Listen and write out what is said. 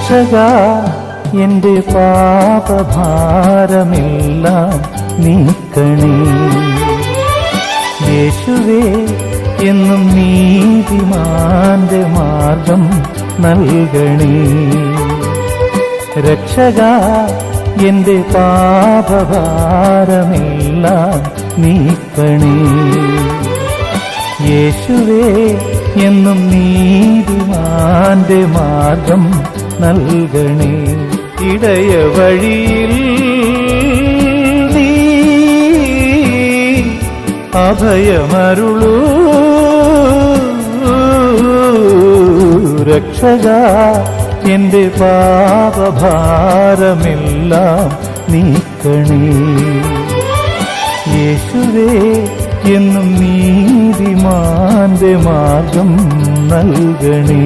രക്ഷകാ എന്റെ പാപഭാരമെല്ലാം നീക്കണേ. യേശുവേ എന്നും നീതിമാന്റെ മാർഗം നൽകണേ. രക്ഷകാ എന്റെ പാപഭാരമെല്ലാം നീക്കണേ. യേശുവേ എന്നും നീതിമാന്റെ മാർഗം നൽകണേ. ഇടയ വഴിയിൽ നീ അഭയമരുളൂ. രക്ഷകാ എന്റെ പാപഭാരമെല്ലാം നീക്കണേ. യേശുവേ എന്നും നീതിമാന്റെ മാർഗം നൽകണേ.